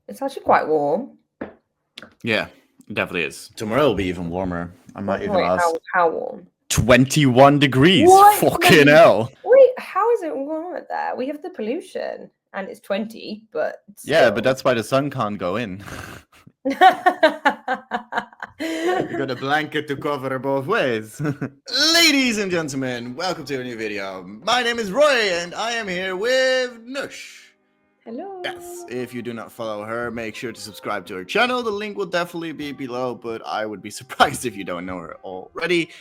It's actually quite warm. Yeah, it definitely is. Tomorrow will be even warmer. I might even Wait, ask. how warm? 21 degrees. What? Fucking hell. Wait, how is it warm there? We have the pollution, and it's 20, but still. Yeah, but that's why the sun can't go in. You got a blanket to cover both ways. Ladies and gentlemen, welcome to a new video. My name is Roy, and I am here with Nush. Hello. Yes, if you do not follow her, make sure to subscribe to her channel. The link will definitely be below, but I would be surprised if you don't know her already.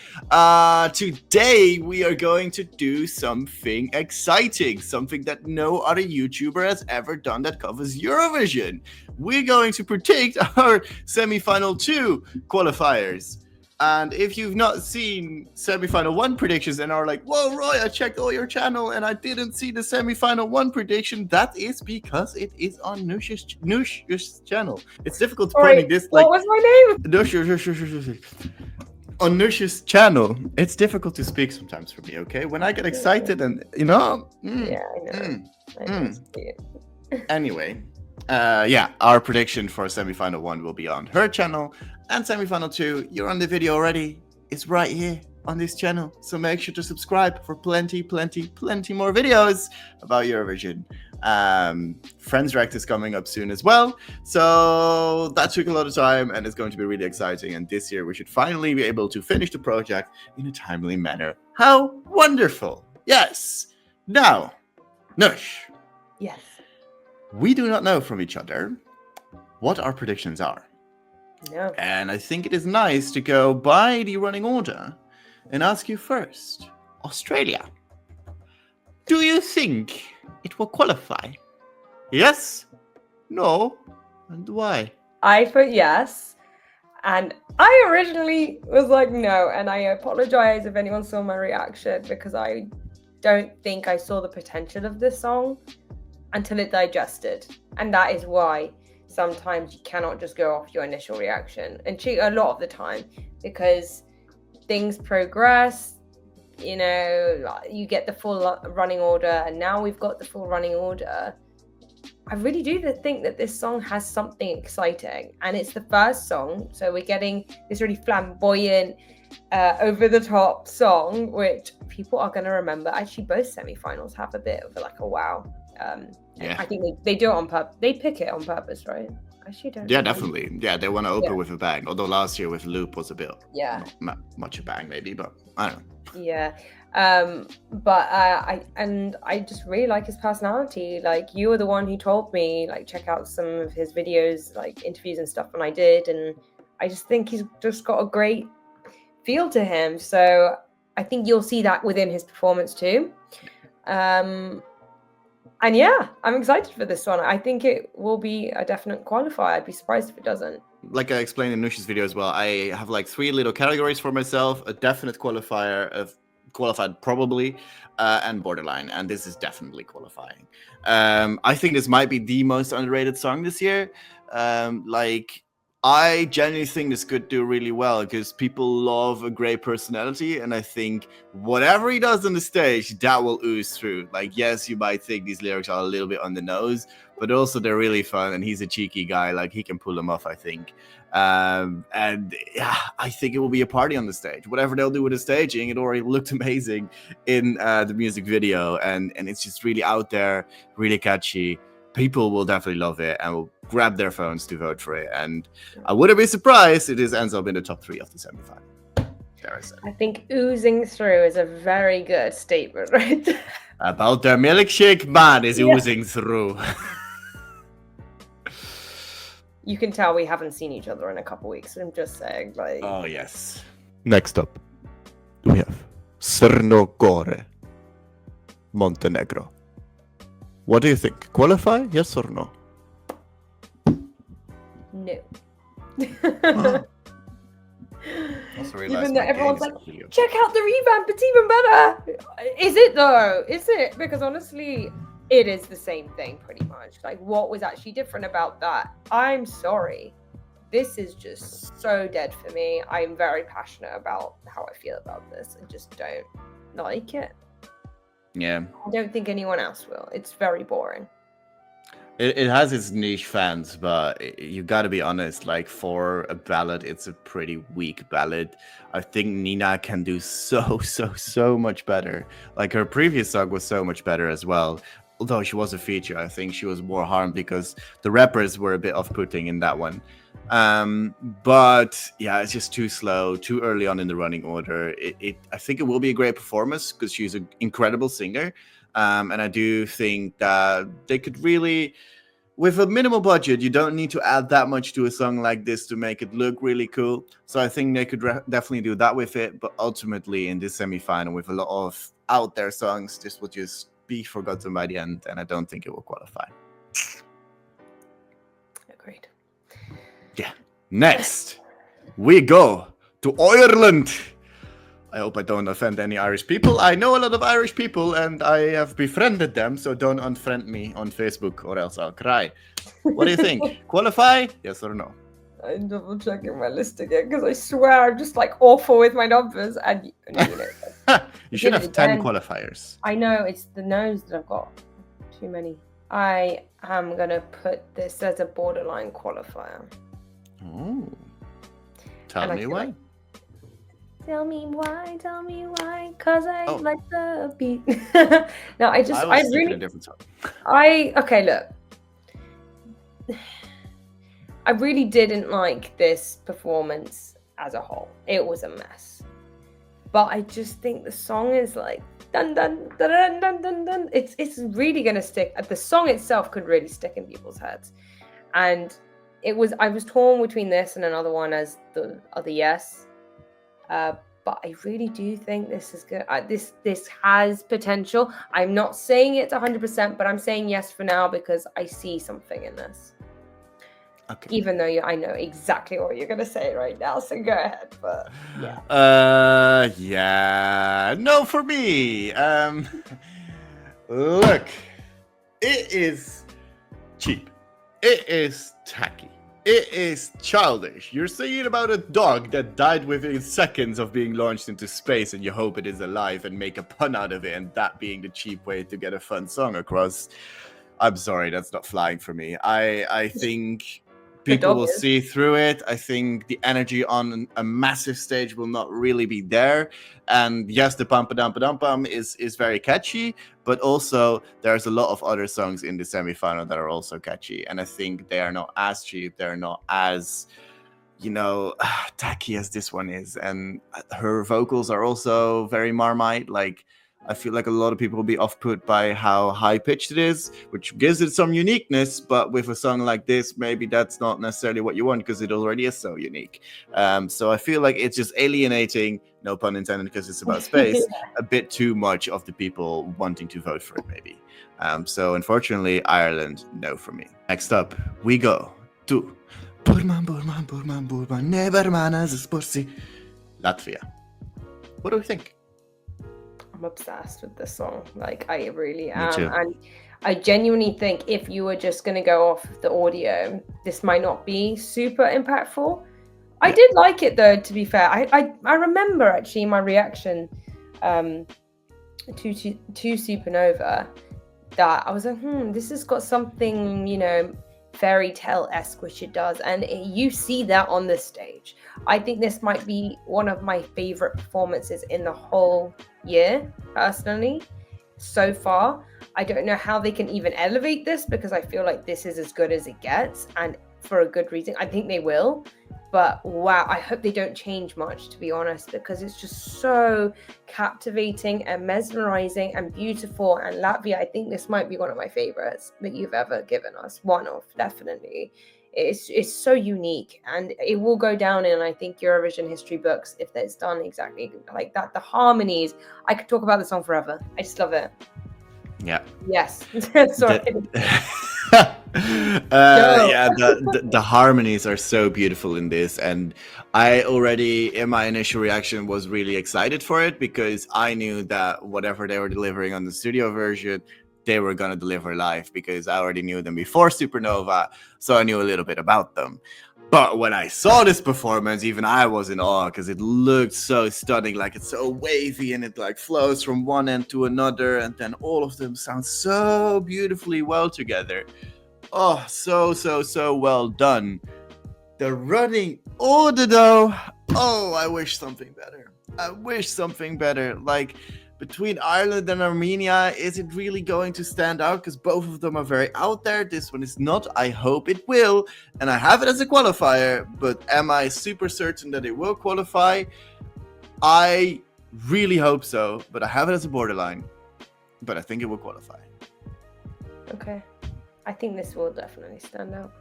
Today, we are going to do something exciting, something that no other YouTuber has ever done that covers Eurovision. We're going to predict our semi-final 2 qualifiers. And if you've not seen semi-final 1 predictions and are like, whoa, Roy, I checked all your channel and I didn't see the semi-final 1 prediction, that is because it is on Nush's channel. It's difficult pointing this like... What was my name? Nush. On Nush's channel, it's difficult to speak sometimes for me, okay? When I get excited and, you know... Yeah, I know. Anyway, our prediction for semi-final 1 will be on her channel. And semi-final 2, you're on the video already. It's right here on this channel. So make sure to subscribe for plenty more videos about Eurovision. Friends React is coming up soon as well. So that took a lot of time and it's going to be really exciting. And this year we should finally be able to finish the project in a timely manner. How wonderful. Yes. Now, Nush. Yes. We do not know from each other what our predictions are. No. And I think it is nice to go by the running order and ask you first. Australia. Do you think it will qualify? Yes? No? And why? I put yes. And I originally was like, no. And I apologize if anyone saw my reaction because I don't think I saw the potential of this song until it digested. And that is why sometimes you cannot just go off your initial reaction, and a lot of the time, because things progress, you know, you get the full running order, and now we've got the full running order. I really do think that this song has something exciting, and it's the first song, so we're getting this really flamboyant, over-the-top song, which people are going to remember. Actually, both semi-finals have a bit of like a wow. Yeah. I think they do it on purpose. They pick it on purpose, right? Actually, don't. Yeah, definitely. Yeah, they want to open with a bang. Although last year with Loop was a bit. Yeah. Not much a bang, maybe, but I don't know. Yeah. But I just really like his personality. Like, you were the one who told me, like, check out some of his videos, like interviews and stuff, and I did, and I just think he's just got a great feel to him. So I think you'll see that within his performance too. And yeah, I'm excited for this one. I think it will be a definite qualifier. I'd be surprised if it doesn't. Like I explained in Nush's video as well, I have like 3 little categories for myself: a definite qualifier, of qualified probably, and borderline. And this is definitely qualifying. I think this might be the most underrated song this year. I genuinely think this could do really well because people love a great personality, and I think whatever he does on the stage, that will ooze through. Like, yes, you might think these lyrics are a little bit on the nose, but also they're really fun, and he's a cheeky guy. Like, he can pull them off, I think. And yeah, I think it will be a party on the stage. Whatever they'll do with the staging, it already looked amazing in the music video, and it's just really out there, really catchy. People will definitely love it and will grab their phones to vote for it. And I wouldn't be surprised if this ends up in the top 3 of the semi-final. There I say. I think oozing through is a very good statement, right? About their milkshake, man is oozing through. You can tell we haven't seen each other in a couple weeks. I'm just saying, like. Oh, yes. Next up, we have Crnogore, Montenegro. What do you think? Qualify? Yes or no? No. Even though everyone's like, check out the revamp, it's even better. Is it though? Is it? Because honestly, it is the same thing pretty much. Like, what was actually different about that? I'm sorry. This is just so dead for me. I'm very passionate about how I feel about this. I just don't like it. Yeah. I don't think anyone else will. It's very boring. It has its niche fans, but you gotta be honest, like for a ballad, it's a pretty weak ballad. I think Nina can do so much better. Like her previous song was so much better as well. Although she was a feature, I think she was more harmed because the rappers were a bit off-putting in that one. But yeah, it's just too slow, too early on in the running order. I think it will be a great performance because she's an incredible singer. And I do think that they could really, with a minimal budget, you don't need to add that much to a song like this to make it look really cool. So I think they could definitely do that with it. But ultimately, in this semifinal, with a lot of out there songs, this will just be forgotten by the end, and I don't think it will qualify. Agreed. Yeah. Next, we go to Ireland. I hope I don't offend any Irish people. I know a lot of Irish people and I have befriended them, so don't unfriend me on Facebook or else I'll cry. What do you think? Qualify? Yes or no? I'm double checking my list again because I swear I'm just like awful with my numbers. And you know, you should have 10 qualifiers. I know, it's the no's that I've got too many. I am going to put this as a borderline qualifier. Oh. Tell me why. Tell me why, because I like the beat. No, I really, a different song. Okay, look. I really didn't like this performance as a whole. It was a mess. But I just think the song is like, dun dun dun dun dun dun dun. It's really gonna stick. The song itself could really stick in people's heads. And I was torn between this and another one as the other yes. But I really do think this is good. This has potential. I'm not saying it's 100%, but I'm saying yes for now because I see something in this. Okay. Even though I know exactly what you're going to say right now, so go ahead. But yeah. Yeah. No, for me. Look, it is cheap. It is tacky. It is childish. You're singing about a dog that died within seconds of being launched into space and you hope it is alive and make a pun out of it, and that being the cheap way to get a fun song across. I'm sorry, that's not flying for me. I think people will see through it. I think the energy on a massive stage will not really be there. And yes, the pum-pa-dum-pa-dum-pum is very catchy, but also there's a lot of other songs in the semifinal that are also catchy. And I think they are not as cheap. They're not as, tacky as this one is. And her vocals are also very Marmite. Like, I feel like a lot of people will be off-put by how high-pitched it is, which gives it some uniqueness, but with a song like this, maybe that's not necessarily what you want because it already is so unique. So I feel like it's just alienating, no pun intended because it's about space, a bit too much of the people wanting to vote for it, maybe. So unfortunately, Ireland, no for me. Next up, we go to Latvia. What do we think? I'm obsessed with this song. Like, I really am. And I genuinely think if you were just going to go off the audio, this might not be super impactful. I did like it, though, to be fair. I remember, actually, my reaction to Supernova that I was like, this has got something, fairy tale-esque, which it does. And you see that on the stage. I think this might be one of my favorite performances in the whole year, personally, so far. I don't know how they can even elevate this because I feel like this is as good as it gets, and for a good reason. I think they will, but wow, I hope they don't change much, to be honest, because it's just so captivating and mesmerizing and beautiful. And Latvia, I think this might be one of my favorites that you've ever given us. One of, definitely. It's so unique, and it will go down in, I think, Eurovision history books if it's done exactly like that. The harmonies, I could talk about the song forever. I just love it. Yeah. Yes. Sorry. The harmonies are so beautiful in this, and I already, in my initial reaction, was really excited for it because I knew that whatever they were delivering on the studio version, they were going to deliver live because I already knew them before Supernova, so I knew a little bit about them. But when I saw this performance, even I was in awe because it looked so stunning. Like, it's so wavy and it like flows from one end to another, and then all of them sound so beautifully well together. Oh, so well done. The running order, though. Oh, I wish something better. I wish something better. Like, between Ireland and Armenia, is it really going to stand out? Because both of them are very out there. This one is not. I hope it will. And I have it as a qualifier, but am I super certain that it will qualify? I really hope so, but I have it as a borderline. But I think it will qualify. Okay. I think this will definitely stand out.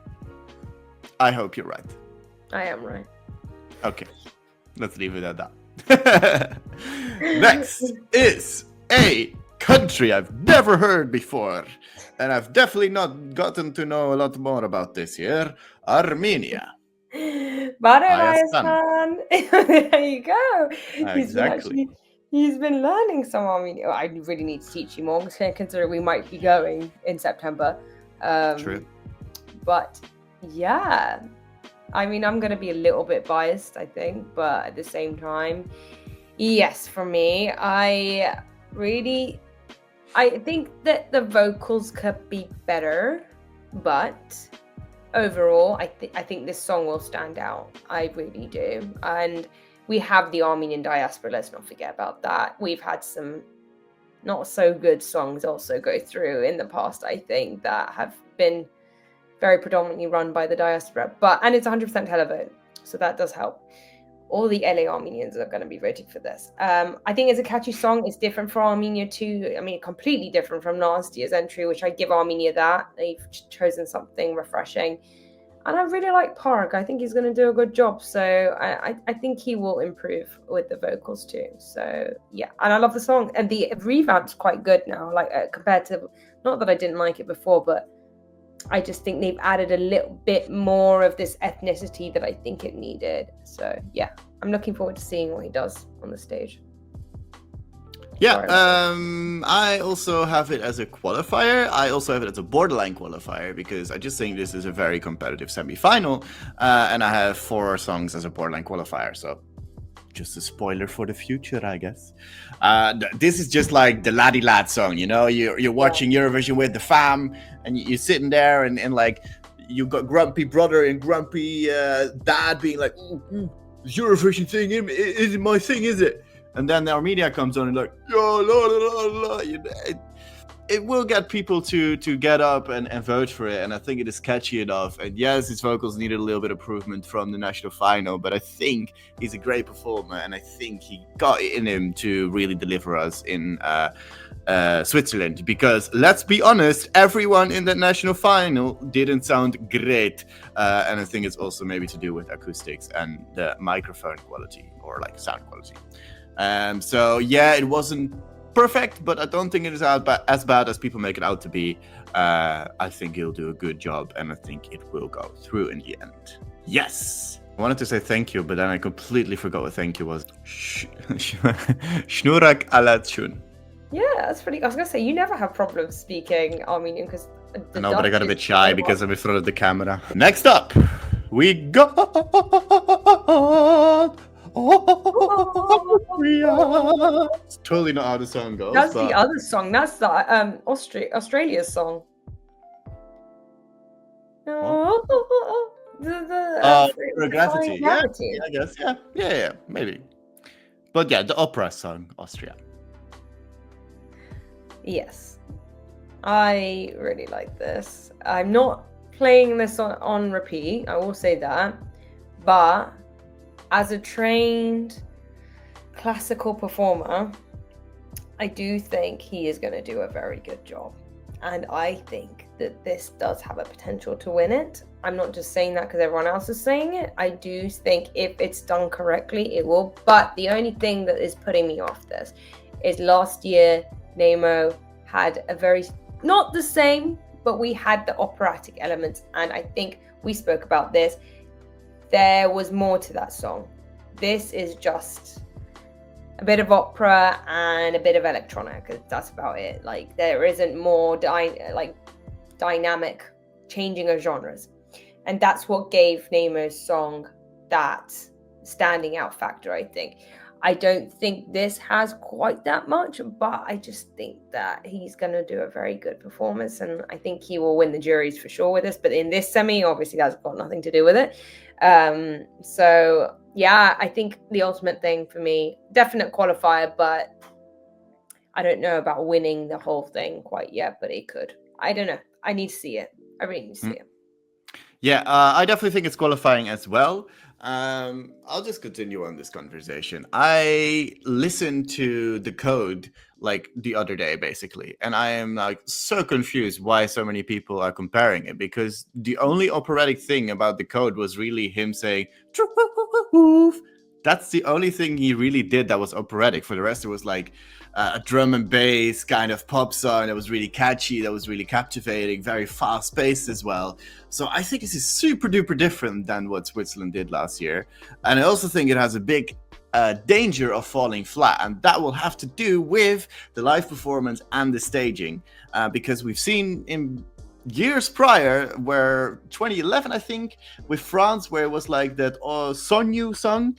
I hope you're right. I am right. Okay, let's leave it at that. Next is a country I've never heard before, and I've definitely not gotten to know a lot more about this here. Armenia. Badarayastan. There you go. Exactly. He's been learning some Armenian. I really need to teach you more, considering we might be going in September. True. But yeah, I mean, I'm going to be a little bit biased, I think, but at the same time, yes, for me, I think that the vocals could be better, but overall, I think this song will stand out. I really do. And we have the Armenian diaspora, let's not forget about that. We've had some not so good songs also go through in the past, I think, that have been very predominantly run by the diaspora, and it's 100% televote, so that does help. All the LA Armenians are going to be voting for this. I think it's a catchy song. It's different for Armenia too. I mean, completely different from last year's entry, which I give Armenia that. They've chosen something refreshing. And I really like Park. I think he's going to do a good job. So I think he will improve with the vocals too. So yeah, and I love the song. And the revamp's quite good now, like compared to, not that I didn't like it before, but I just think they've added a little bit more of this ethnicity that I think it needed. So yeah, I'm looking forward to seeing what he does on the stage. Yeah, I also have it as a qualifier. I also have it as a borderline qualifier because I just think this is a very competitive semi-final, and I have 4 songs as a borderline qualifier. So just a spoiler for the future, I guess. This is just like the laddie lad song, you know. You're watching Eurovision with the fam, and you're sitting there, and like you got grumpy brother and grumpy dad being like, "This Eurovision thing isn't my thing, is it?" And then the Armenia comes on and like, yo, la, la, la, la. It will get people to get up and vote for it. And I think it is catchy enough. And yes, his vocals needed a little bit of improvement from the national final, but I think he's a great performer. And I think he got it in him to really deliver us in Switzerland. Because let's be honest, everyone in that national final didn't sound great. And I think it's also maybe to do with acoustics and the microphone quality or like sound quality. So yeah, it wasn't perfect, but I don't think it is as bad as people make it out to be. I think he'll do a good job, and I think it will go through in the end. Yes! I wanted to say thank you, but then I completely forgot what thank you was. Shnurak alatshun. Yeah, that's pretty. I was going to say, you never have problems speaking Armenian because... No, but I got a bit shy because I'm in front of the camera. Next up, we got... It's totally not how the song goes. That's the other song. That's the Australia's song. Gravity. Yeah, I guess. Yeah, maybe. But yeah, the opera song, Austria. Yes, I really like this. I'm not playing this on repeat, I will say that, but as a trained classical performer, I do think he is going to do a very good job. And I think that this does have a potential to win it. I'm not just saying that because everyone else is saying it. I do think if it's done correctly, it will. But the only thing that is putting me off this is last year, Nemo had a very, not the same, but we had the operatic elements. And I think we spoke about this. There was more to that song. This is just a bit of opera and a bit of electronic. That's about it. Like, there isn't more dynamic changing of genres. And that's what gave Nemo's song that standing out factor, I think. I don't think this has quite that much, but I just think that he's going to do a very good performance, and I think he will win the juries for sure with this. But in this semi, obviously, that's got nothing to do with it. So yeah, I think the ultimate thing for me, definite qualifier, but I don't know about winning the whole thing quite yet, but it could. I don't know. I need to see it. I really need to see it. Yeah, I definitely think it's qualifying as well. I'll just continue on this conversation. I listened to the code like the other day, basically, and I am like so confused why so many people are comparing it, because the only operatic thing about the code was really him saying "Woof." That's the only thing he really did that was operatic. For the rest, it was like a drum and bass kind of pop song that was really catchy, that was really captivating, very fast paced as well. So I think this is super duper different than what Switzerland did last year. And I also think it has a big danger of falling flat. And that will have to do with the live performance and the staging. Because we've seen in years prior, where 2011, I think, with France, where it was like that Sonyu song,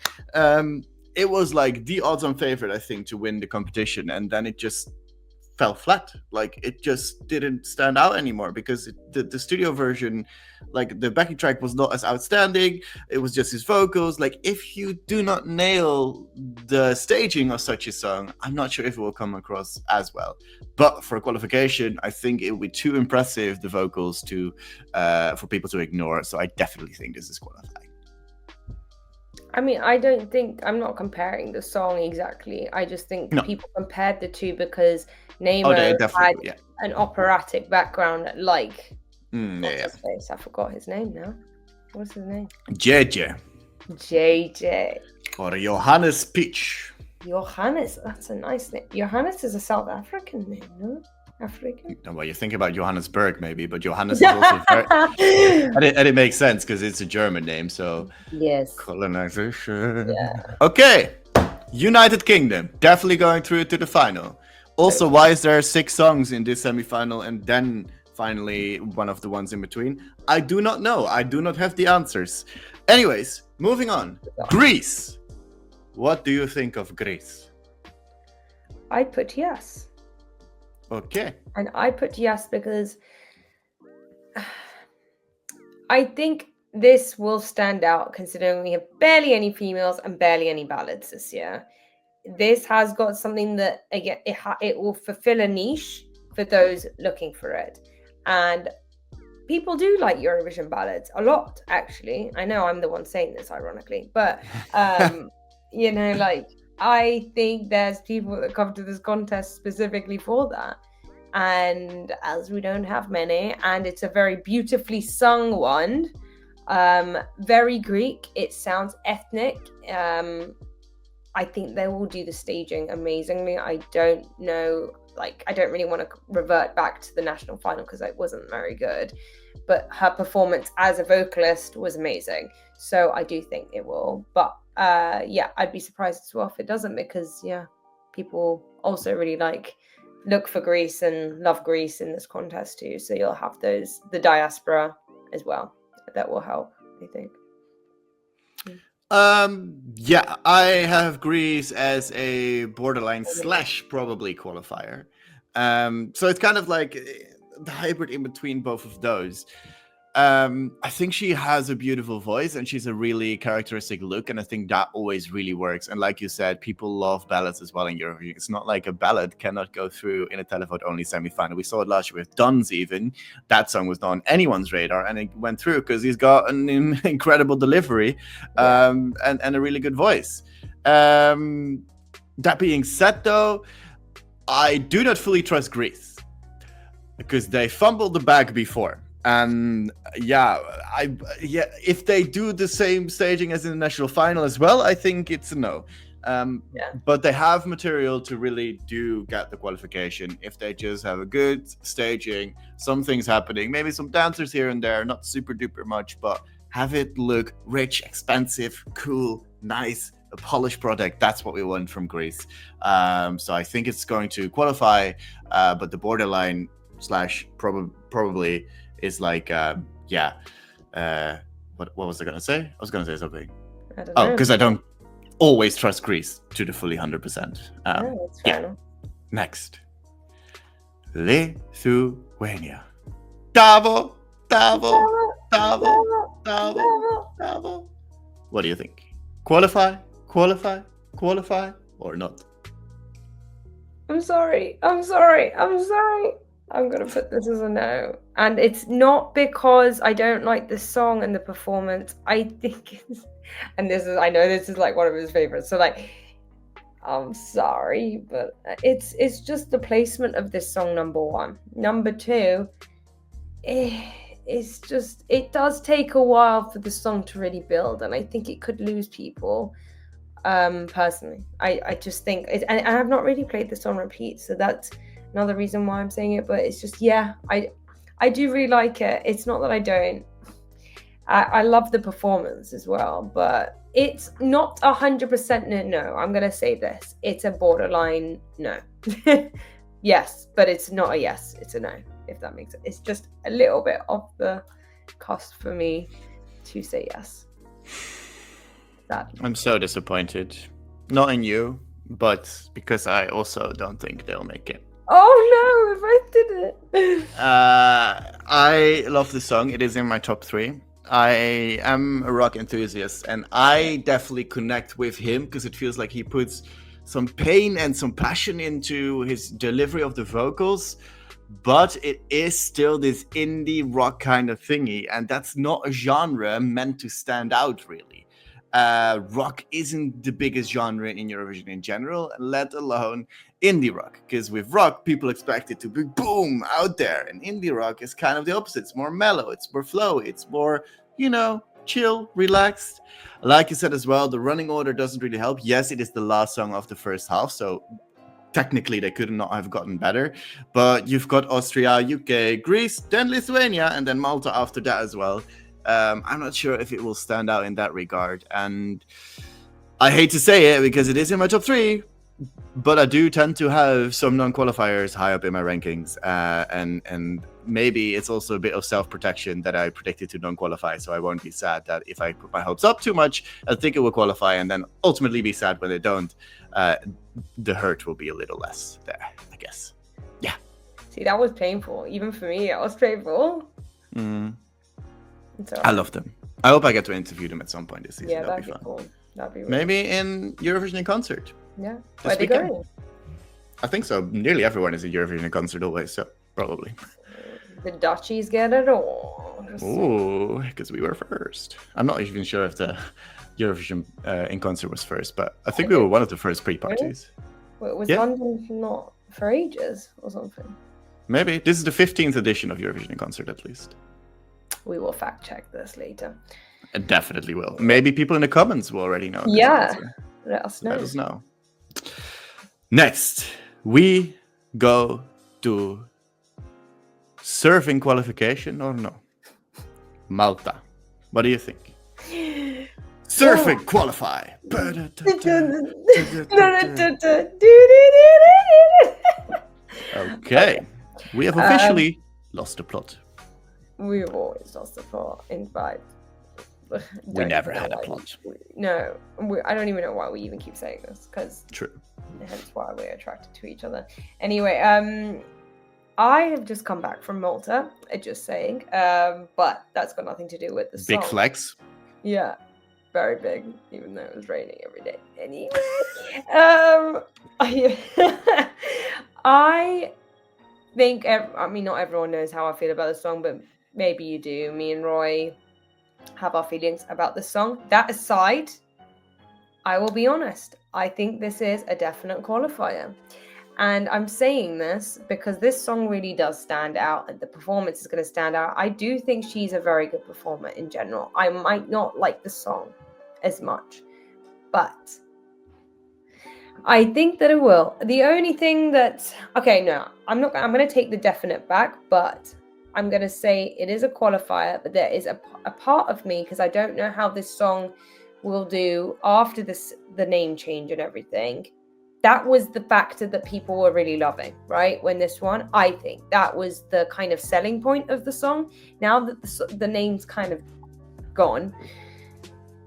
it was like the odds-on favorite, I think, to win the competition, and then it just fell flat. Like, it just didn't stand out anymore, because the studio version, like the backing track, was not as outstanding. It was just his vocals. Like, if you do not nail the staging of such a song, I'm not sure if it will come across as well. But for qualification, I think it will be too impressive, the vocals, to for people to ignore. So I definitely think this is qualifying. I mean, I don't think, I'm not comparing the song exactly. I just think people compared the two because Nemo had an operatic background, like, what's his face? I forgot his name now. What's his name? JJ. Or Johannes Peach. Johannes, that's a nice name. Johannes is a South African name, no? African? Well, you think about Johannesburg maybe, but Johannes is also very... and it makes sense because it's a German name, so... Yes. Colonization. Yeah. Okay. United Kingdom, definitely going through to the final. Also, why is there 6 songs in this semi-final and then finally one of the ones in between? I do not know. I do not have the answers. Anyways, moving on. Greece. What do you think of Greece? I put yes. Okay. And I put yes because I think this will stand out, considering we have barely any females and barely any ballads this year. This has got something that, again, it will fulfill a niche for those looking for it. And people do like Eurovision ballads a lot, actually. I know I'm the one saying this, ironically, but you know, like, I think there's people that come to this contest specifically for that. And as we don't have many, and it's a very beautifully sung one, very Greek, it sounds ethnic. I think they will do the staging amazingly. I don't know, like, I don't really want to revert back to the national final because it wasn't very good, but her performance as a vocalist was amazing. So I do think it will, but yeah, I'd be surprised as well if it doesn't, because people also really look for Greece and love Greece in this contest too. So you'll have the diaspora as well. That will help, I think. Yeah, I have Greece as a borderline / probably qualifier. So it's kind of like the hybrid in between both of those. I think she has a beautiful voice and she's a really characteristic look, and I think that always really works. And like you said, people love ballads as well in Eurovision. It's not like a ballad cannot go through in a televote only semi-final. We saw it last year with Duns even. That song was not on anyone's radar, and it went through because he's got an incredible delivery and a really good voice. That being said, though, I do not fully trust Greece because they fumbled the bag before. And if they do the same staging as in the national final as well, I think it's a no. But they have material to really get the qualification if they just have a good staging, some things happening, maybe some dancers here and there, not super duper much, but have it look rich, expensive, cool, nice, a polished product. That's what we want from Greece. So I think it's going to qualify, but the borderline / probably is like, what was I going to say? I was going to say something. I don't know. Because I don't always trust Greece to the fully 100%. That's fair enough. Next. Lithuania. Tavo. What do you think? Qualify, or not? I'm sorry. I'm gonna put this as a no. And it's not because I don't like the song and the performance. I think it's, and I know this is like one of his favorites. So like, I'm sorry, but it's just the placement of this song, number one. Number two, it's just, it does take a while for the song to really build, and I think it could lose people. Personally, I just think it, and I have not really played this on repeat, so that's another reason why I'm saying it. But it's just, yeah, I do really like it. It's not that I don't. I love the performance as well, but it's not 100% no. I'm gonna say this: it's a borderline no. Yes, but it's not a yes. It's a no. If that makes it. It's just a little bit off the cusp for me to say yes. I'm so disappointed. Not in you, but because I also don't think they'll make it. Oh no, if I did it. I love the song. It is in my top 3. I am a rock enthusiast, and I definitely connect with him because it feels like he puts some pain and some passion into his delivery of the vocals, but it is still this indie rock kind of thingy, and that's not a genre meant to stand out, really. Rock isn't the biggest genre in Eurovision in general, let alone indie rock, because with rock people expect it to be boom out there, and indie rock is kind of the opposite. It's more mellow, it's more flowy, it's more, chill, relaxed. Like you said as well, the running order doesn't really help. Yes, it is the last song of the first half, so technically they could not have gotten better, but you've got Austria, UK, Greece, then Lithuania, and then Malta after that as well. I'm not sure if it will stand out in that regard, and I hate to say it because it is in my top 3, but I do tend to have some non-qualifiers high up in my rankings, and maybe it's also a bit of self-protection that I predicted to non-qualify, so I won't be sad that if I put my hopes up too much, I think it will qualify and then ultimately be sad when they don't. The hurt will be a little less there, I guess. Yeah. See, that was painful. Even for me, it was painful. I love them. I hope I get to interview them at some point this season. Yeah, that'd be fun. cool. That'd be really maybe in Eurovision in concert. Yeah. Where are they going? I think so. Nearly everyone is a Eurovision in concert always, so probably. The Dutchies get it all. Ooh, because we were first. I'm not even sure if the Eurovision in concert was first, but I think we were one of the first pre-parties. Well, was London not for ages or something? Maybe. This is the 15th edition of Eurovision in concert, at least. We will fact check this later. I definitely will. Maybe people in the comments will already know. Yeah, let us know. Next, we go to surfing qualification or no? Malta. What do you think? Surfing qualify. Okay, we have officially lost the plot. We've always lost the plot. In fact, we never had a plot. I don't even know why we even keep saying this, because true. Hence why we're attracted to each other. Anyway, I have just come back from Malta. Just saying, but that's got nothing to do with the song. Big flex. Yeah, very big. Even though it was raining every day. Anyway, I think. Not everyone knows how I feel about the song, but maybe you do. Me and Roy have our feelings about the song. That aside, I will be honest. I think this is a definite qualifier. And I'm saying this because this song really does stand out, and the performance is going to stand out. I do think she's a very good performer in general. I might not like the song as much, but I think that it will. The only thing that... Okay, no, I'm going to take the definite back, but I'm going to say it is a qualifier, but there is a part of me, because I don't know how this song will do after the name change and everything. That was the factor that people were really loving, right? When this one, I think that was the kind of selling point of the song. Now that the name's kind of gone,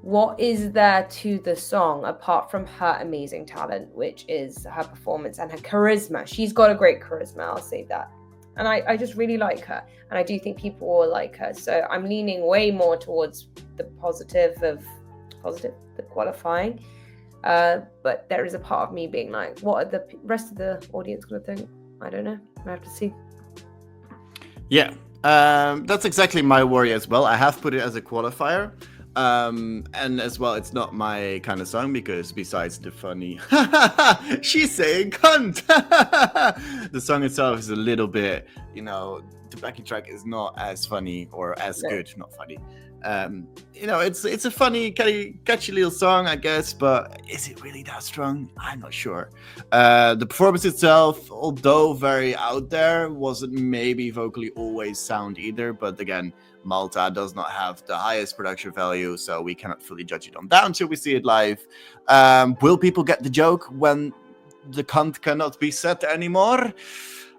what is there to the song apart from her amazing talent, which is her performance and her charisma? She's got a great charisma, I'll say that. And I just really like her. And I do think people will like her. So I'm leaning way more towards the the qualifying. But there is a part of me being like, what are the rest of the audience going to think? I don't know. I have to see. Yeah, that's exactly my worry as well. I have put it as a qualifier. And as well, it's not my kind of song because besides the funny she's saying cunt, the song itself is a little bit, the backing track is not as funny or as good, not funny. It's a funny, catchy little song, I guess, but is it really that strong? I'm not sure. The performance itself, although very out there, wasn't maybe vocally always sound either, but again, Malta does not have the highest production value, so we cannot fully judge it on that until we see it live. Will people get the joke when the cunt cannot be said anymore?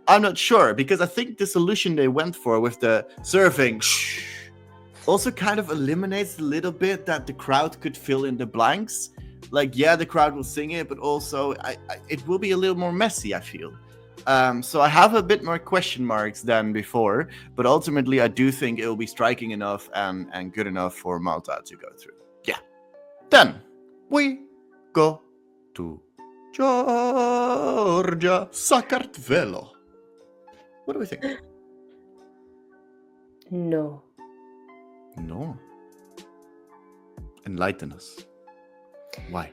I'm not sure, because I think the solution they went for with the surfing also kind of eliminates a little bit that the crowd could fill in the blanks. Like, yeah, the crowd will sing it, but also it will be a little more messy, I feel. So I have a bit more question marks than before, but ultimately I do think it will be striking enough and good enough for Malta to go through. Yeah. Then we go to Georgia, Sakartvelo. What do we think? No. Enlighten us. Why?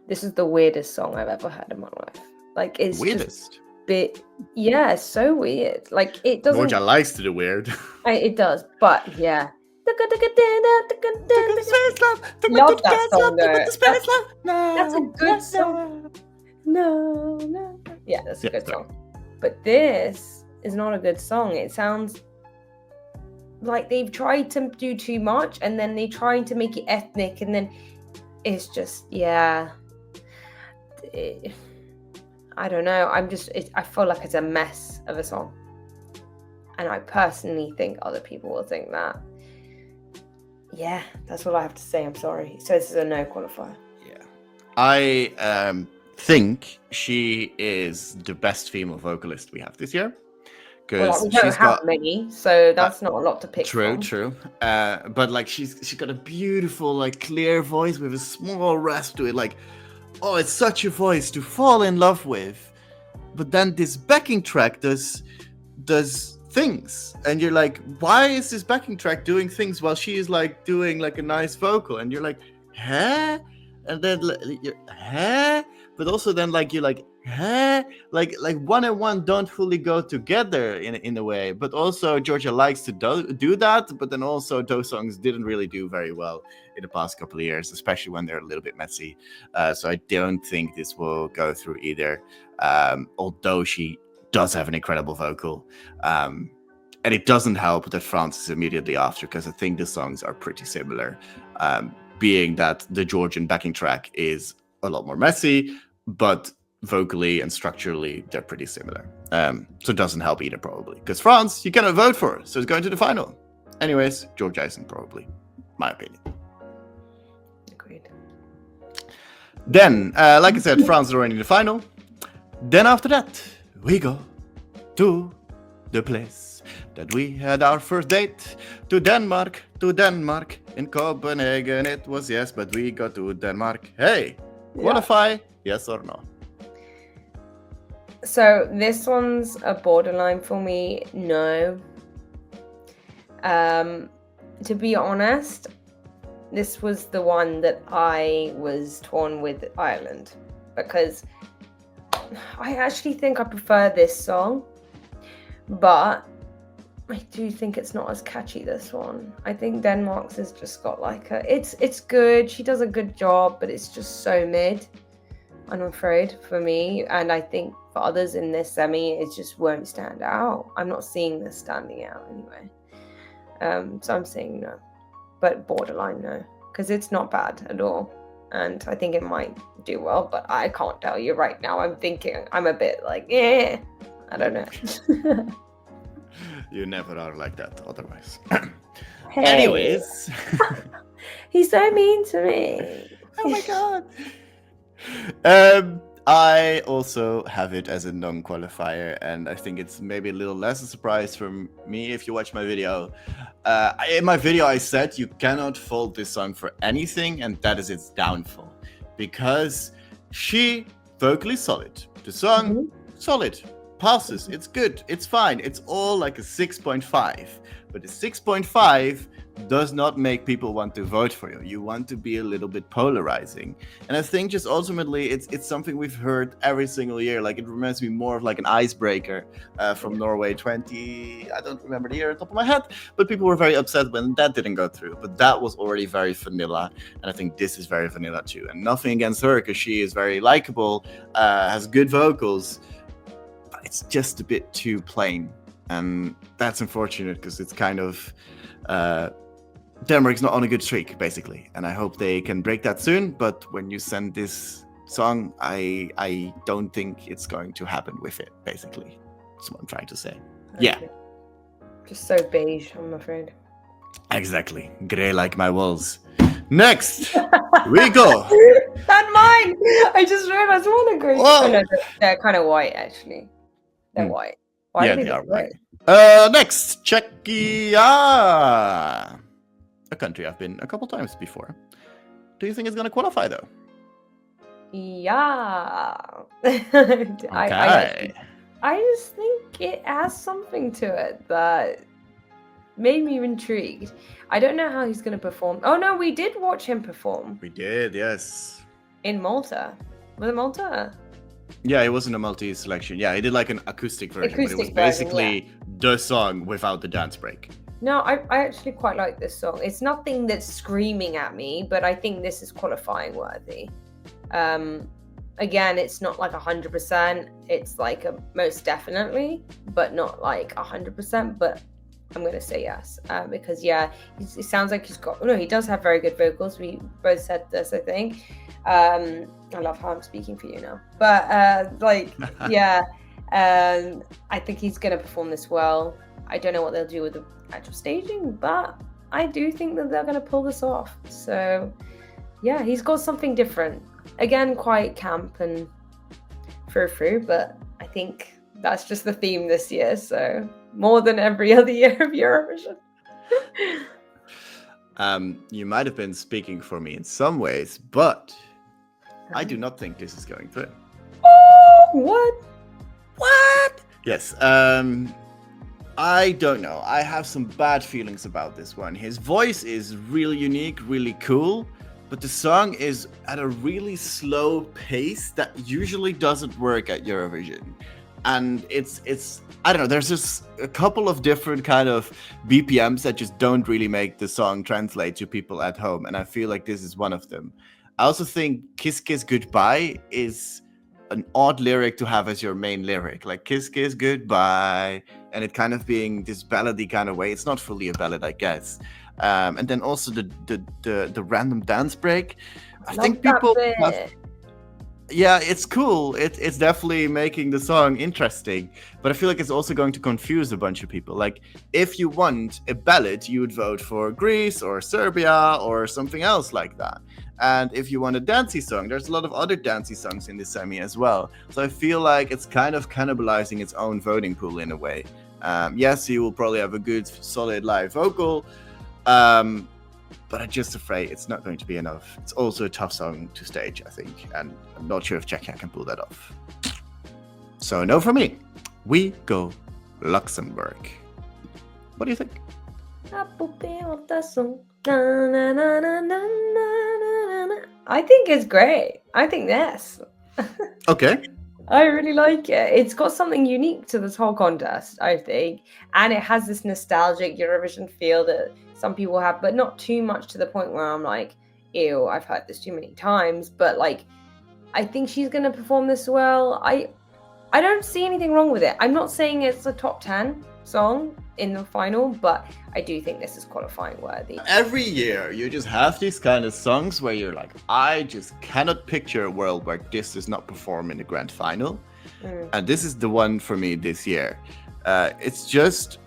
This is the weirdest song I've ever heard in my life. Like, it's weirdest. Yeah, so weird. Like, it doesn't. Georgia likes to do weird. It does, but yeah. Love that song though. That's a good song. No. Yeah, that's a good song. But this is not a good song. It sounds like they've tried to do too much, and then they tried to make it ethnic, and then it's just I don't know. I feel like it's a mess of a song. And I personally think other people will think that. Yeah, that's all I have to say. I'm sorry. So this is a no qualifier. Yeah. I think she is the best female vocalist we have this year. Well, we don't have many, so that's not a lot to pick from. True. But like she's got a beautiful, like, clear voice with a small rasp to it. Like, oh, it's such a voice to fall in love with. But then this backing track does things, and you're like, why is this backing track doing things while she is like doing like a nice vocal? And you're like, huh? And then you're, huh? But also then like you're like, huh? Like one and one don't fully go together in a way. But also Georgia likes to do that. But then also those songs didn't really do very well in the past couple of years, especially when they're a little bit messy. So I don't think this will go through either. Although she does have an incredible vocal. And it doesn't help that France is immediately after, because I think the songs are pretty similar. Being that the Georgian backing track is a lot more messy, but vocally and structurally, they're pretty similar. So it doesn't help either, probably. Because France, you cannot vote for, so it's going to the final. Anyways, Georgia isn't, probably. My opinion. Agreed. Then, like I said, France is already in the final. Then after that, we go to the place that we had our first date, to Denmark. In Copenhagen it was yes, but we go to Denmark. Hey, qualify, yes or no? So this one's a borderline for me, no. To be honest, this was the one that I was torn with Ireland, because I actually think I prefer this song, but I do think it's not as catchy, this one. I think Denmark's has just got like it's good. She does a good job, but it's just so mid, I'm afraid, for me. And I think for others in this semi, it just won't stand out. I'm not seeing this standing out anyway. So I'm saying no, but borderline no, because it's not bad at all. And I think it might do well, but I can't tell you right now. I'm a bit like, I don't know. You never are like that otherwise. Hey. Anyways, He's so mean to me. Oh my god. I also have it as a non-qualifier, and I think it's maybe a little less a surprise from me if you watch my video. In my video, I said you cannot fault this song for anything, and that is its downfall. Because she vocally solid. The song, solid. Passes, it's good, it's fine. It's all like a 6.5. But the 6.5 does not make people want to vote for you. You want to be a little bit polarizing. And I think just ultimately it's something we've heard every single year. Like it reminds me more of like an icebreaker from Norway 20, I don't remember the year on top of my head, but people were very upset when that didn't go through. But that was already very vanilla. And I think this is very vanilla too. And nothing against her because she is very likable, has good vocals, but it's just a bit too plain. And that's unfortunate because it's kind of Denmark's not on a good streak, basically. And I hope they can break that soon. But when you send this song, I don't think it's going to happen with it, basically. That's what I'm trying to say. Okay. Yeah. Just so beige, I'm afraid. Exactly. Grey like my walls. Next, we go. That's mine. I just realized one agree. Oh, no, they're kind of white, actually. They're white. Why yeah, they are white. Next, Czechia. A country I've been a couple times before. Do you think it's going to qualify, though? Yeah. Okay. I just think it has something to it that made me intrigued. I don't know how he's going to perform. Oh, no, we did watch him perform. We did, yes. In Malta. Was it Malta? Yeah, it wasn't a multi-selection. Yeah, he did like an acoustic version, but it was basically the song without the dance break. No, I actually quite like this song. It's nothing that's screaming at me, but I think this is qualifying worthy. Again, it's not like 100%. It's like a most definitely, but not like 100%. But I'm going to say yes because, yeah, it sounds like he's got... No, he does have very good vocals. We both said this, I think. I love how I'm speaking for you now. But, yeah, I think he's going to perform this well. I don't know what they'll do with the actual staging, but I do think that they're going to pull this off. So, yeah, he's got something different. Again, quite camp and frou-frou, but I think that's just the theme this year. So, more than every other year of Eurovision. You might have been speaking for me in some ways, but I do not think this is going through. Oh, what? What? Yes. I don't know. I have some bad feelings about this one. His voice is really unique, really cool, but the song is at a really slow pace that usually doesn't work at Eurovision. And it's I don't know, there's just a couple of different kind of BPMs that just don't really make the song translate to people at home, and I feel like this is one of them. I also think Kiss Kiss Goodbye is an odd lyric to have as your main lyric, like Kiss Kiss Goodbye, and it kind of being this ballady kind of way. It's not fully a ballad, I guess. And then also the random dance break. I think people have, yeah, it's cool. It's definitely making the song interesting, but I feel like it's also going to confuse a bunch of people. Like, if you want a ballad, you would vote for Greece or Serbia or something else like that. And if you want a dancey song, there's a lot of other dancey songs in this semi as well. So I feel like it's kind of cannibalizing its own voting pool in a way. Yes, you will probably have a good, solid live vocal, but I'm just afraid it's not going to be enough. It's also a tough song to stage, I think, and I'm not sure if Czechia can pull that off. So no for me. We go Luxembourg. What do you think? I think it's great. I think this. Okay. I really like it. It's got something unique to this whole contest, I think. And it has this nostalgic Eurovision feel that some people have, but not too much to the point where I'm like, ew, I've heard this too many times. But like, I think she's going to perform this well. I don't see anything wrong with it. I'm not saying it's a top 10 song in the final, but I do think this is qualifying worthy. Every year, you just have these kind of songs where you're like, I just cannot picture a world where this does not perform in the grand final. And this is the one for me this year. It's just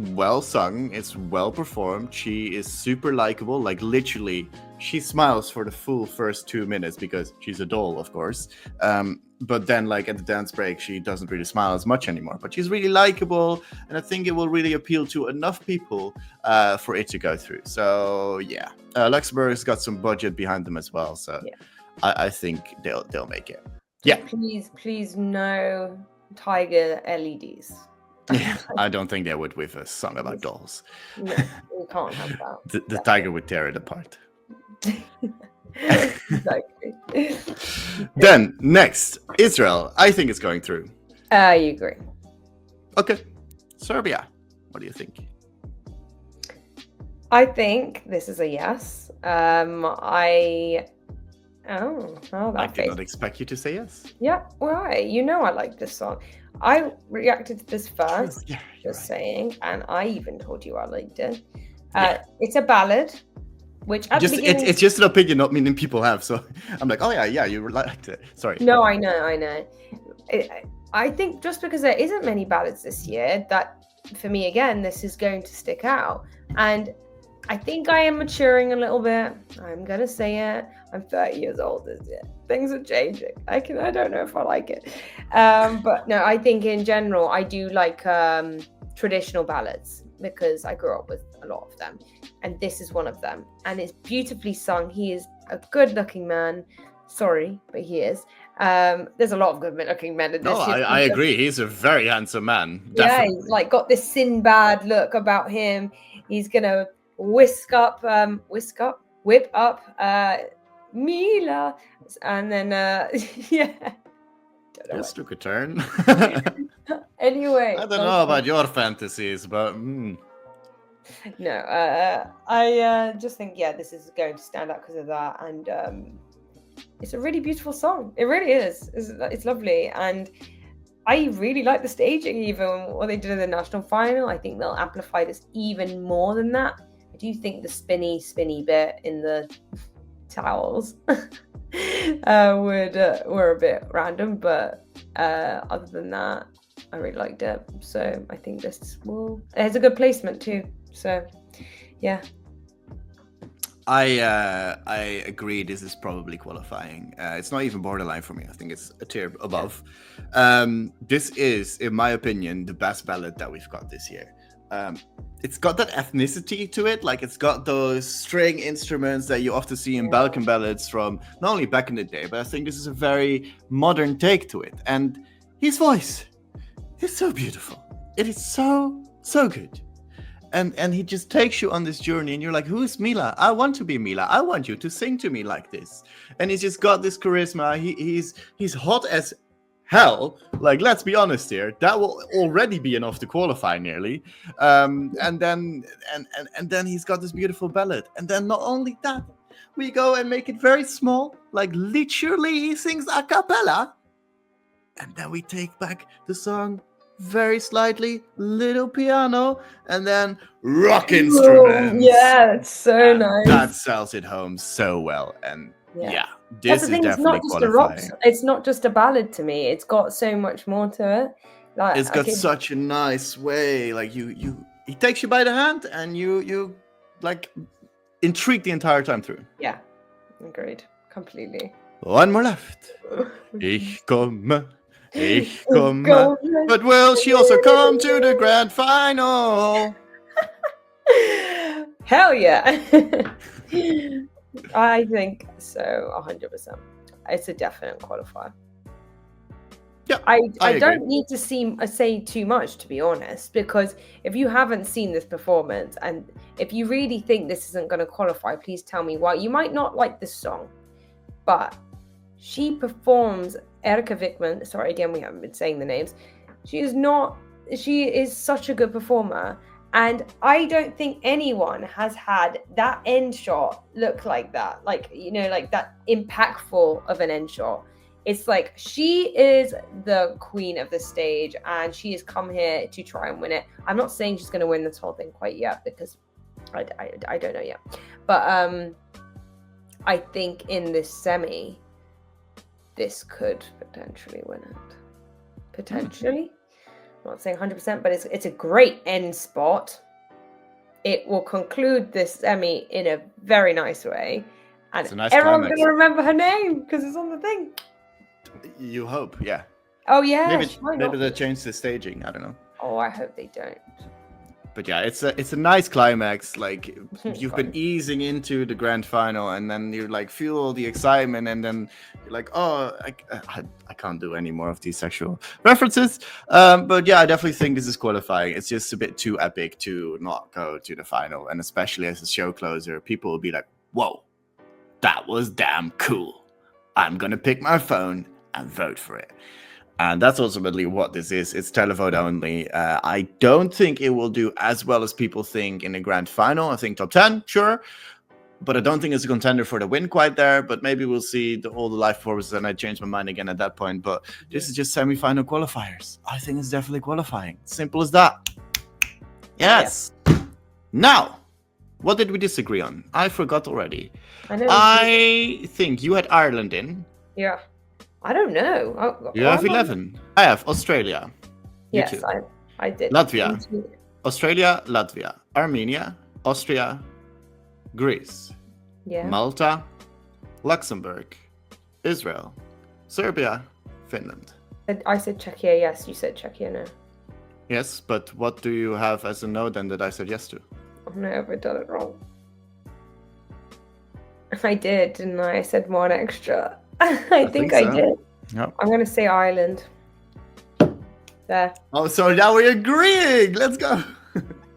well sung. It's well performed. She is super likable. Like literally, she smiles for the full first 2 minutes because she's a doll, of course. But then, like at the dance break, she doesn't really smile as much anymore. But she's really likable, and I think it will really appeal to enough people for it to go through. So yeah, Luxembourg's got some budget behind them as well. So Yeah. I think they'll make it. Yeah. Please, no tiger LEDs. Yeah, I don't think they would with a song about dolls. No, we can't have that. The tiger would tear it apart. Exactly. Then next, Israel. I think it's going through. I agree. Okay, Serbia. What do you think? I think this is a yes. I did not expect you to say yes. Yeah, why? You know I like this song. I reacted to this first, Yeah, just right. saying, and I even told you I liked it. It's a ballad, which at the beginning... it's just an opinion, not meaning people have. So I'm like, oh yeah, you liked it. Sorry. No, I know. I think just because there isn't many ballads this year, that for me again, this is going to stick out. And I think I am maturing a little bit. I'm gonna say it. I'm 30 years old this year. Things are changing. I don't know if I like it. But no, I think in general, I do like traditional ballads because I grew up with a lot of them. And this is one of them. And it's beautifully sung. He is a good looking man. Sorry, but he is. There's a lot of good looking men in this. No, I agree. He's a very handsome man. Yeah, Definitely. he's like got this Sinbad look about him. He's gonna whip up Mila, and then yeah. This took a turn. Anyway, I don't know about your fantasies, but no, I just think this is going to stand out because of that, and it's a really beautiful song. It really is. It's lovely, and I really like the staging. Even what they did in the national final, I think they'll amplify this even more than that. I do think the spinny bit in the towels were a bit random, but other than that, I really liked it. So I think it has a good placement too. So yeah. I agree. This is probably qualifying. It's not even borderline for me. I think it's a tier above. This is, in my opinion, the best ballad that we've got this year. It's got that ethnicity to it. Like it's got those string instruments that you often see in Balkan ballads from not only back in the day, but I think this is a very modern take to it. And his voice is so beautiful. It is so good. And he just takes you on this journey, and you're like, who's Mila? I want to be Mila. I want you to sing to me like this. And he's just got this charisma. He's hot as hell. Like, let's be honest here. That will already be enough to qualify nearly. And then he's got this beautiful ballad. And then not only that, we go and make it very small. Like literally he sings a cappella. And then we take back the song very slightly, little piano, and then rock instruments. Yeah, it's so nice. That sells it home so well. And yeah, this is definitely it's not just qualifying. It's not just a ballad to me. It's got so much more to it. Like it's got such a nice way. Like he takes you by the hand, and you like intrigued the entire time through. Yeah, agreed completely. One more left. Ich komme. But will she also come to the grand final? Hell yeah. I think so, 100%. It's a definite qualifier. Yeah, I don't need to say too much, to be honest, because if you haven't seen this performance, and if you really think this isn't going to qualify, please tell me why. You might not like this song, but she performs Erika Wickman. Sorry, again, we haven't been saying the names. She is such a good performer. And I don't think anyone has had that end shot look like that. Like, like that impactful of an end shot. It's like she is the queen of the stage, and she has come here to try and win it. I'm not saying she's going to win this whole thing quite yet, because I don't know yet. But I think in this semi, this could potentially win it. Potentially. I'm not saying 100%, but it's a great end spot. It will conclude this semi in a very nice way. And It's a nice everyone's climax. going to remember her name because it's on the thing. You hope, yeah. Oh, yeah. Maybe they changed the staging. I don't know. Oh, I hope they don't. But yeah, it's a nice climax. Like, you've been easing into the grand final, and then you like feel all the excitement, and then you're like, oh, I can't do any more of these sexual references. But yeah, I definitely think this is qualifying. It's just a bit too epic to not go to the final, and especially as a show closer, people will be like, whoa, that was damn cool. I'm gonna pick my phone and vote for it. And that's ultimately what this is. It's televote only. I don't think it will do as well as people think in the grand final. I think top 10, sure. But I don't think it's a contender for the win quite there. But maybe we'll see all the live performances and I change my mind again at that point. But this is just semi-final qualifiers. I think it's definitely qualifying. Simple as that. Yes. Yeah. Now, what did we disagree on? I forgot already. I think you had Ireland in. Yeah. I don't know. You have 11. I have Australia. Yes, I did. Latvia. Australia, Latvia. Armenia, Austria, Greece. Yeah. Malta, Luxembourg, Israel, Serbia, Finland. I said Czechia, yes. You said Czechia, no. Yes, but what do you have as a no then that I said yes to? I've never done it wrong. I did, didn't I? I said one extra. I think I did. Yep. I'm going to say Ireland. There. Oh, so now we're agreeing. Let's go.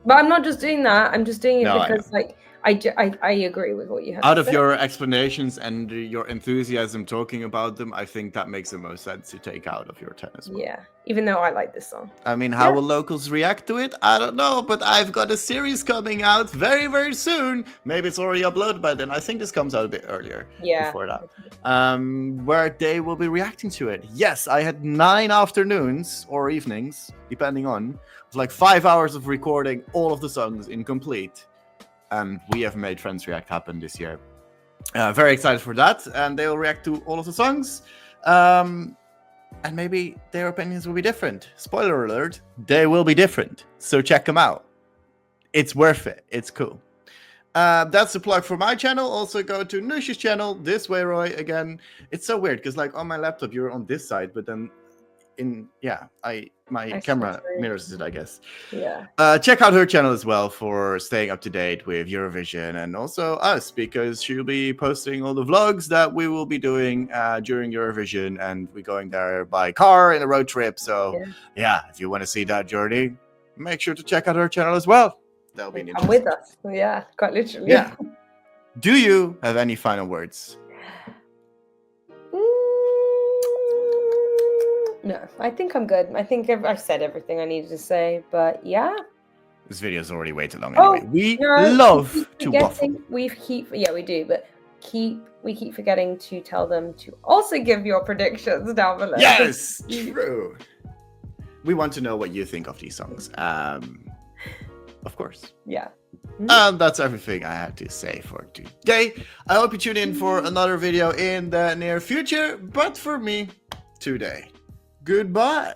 But I'm not just doing that. I'm just doing it because, like, I agree with what you have. Out of your explanations and your enthusiasm talking about them, I think that makes the most sense to take out of your 10 as well. Yeah, even though I like this song. I mean, how will locals react to it? I don't know, but I've got a series coming out very, very soon. Maybe it's already uploaded by then. I think this comes out a bit earlier. Yeah. Before that. Where they will be reacting to it. Yes, I had 9 afternoons or evenings, depending on, like 5 hours of recording all of the songs incomplete. And we have made Friends React happen this year. Very excited for that. And they will react to all of the songs. And maybe their opinions will be different. Spoiler alert, they will be different. So check them out. It's worth it. It's cool. That's the plug for my channel. Also go to Nush's channel. This way, Roy, again. It's so weird because like on my laptop, you're on this side. But then my camera mirrors it, I guess. Yeah. Check out her channel as well for staying up to date with Eurovision and also us because she'll be posting all the vlogs that we will be doing during Eurovision and we're going there by car in a road trip. So yeah, if you want to see that journey, make sure to check out her channel as well. That'll be interesting. Come with us. Yeah, quite literally. Yeah. Do you have any final words? No, I think I'm good. I think I've said everything I needed to say, but yeah. This video is already way too long anyway. We love to waffle. We do, but we keep forgetting to tell them to also give your predictions down below. Yes, true. We want to know what you think of these songs. Of course. Yeah. That's everything I had to say for today. I hope you tune in for another video in the near future, but for me, today. Goodbye.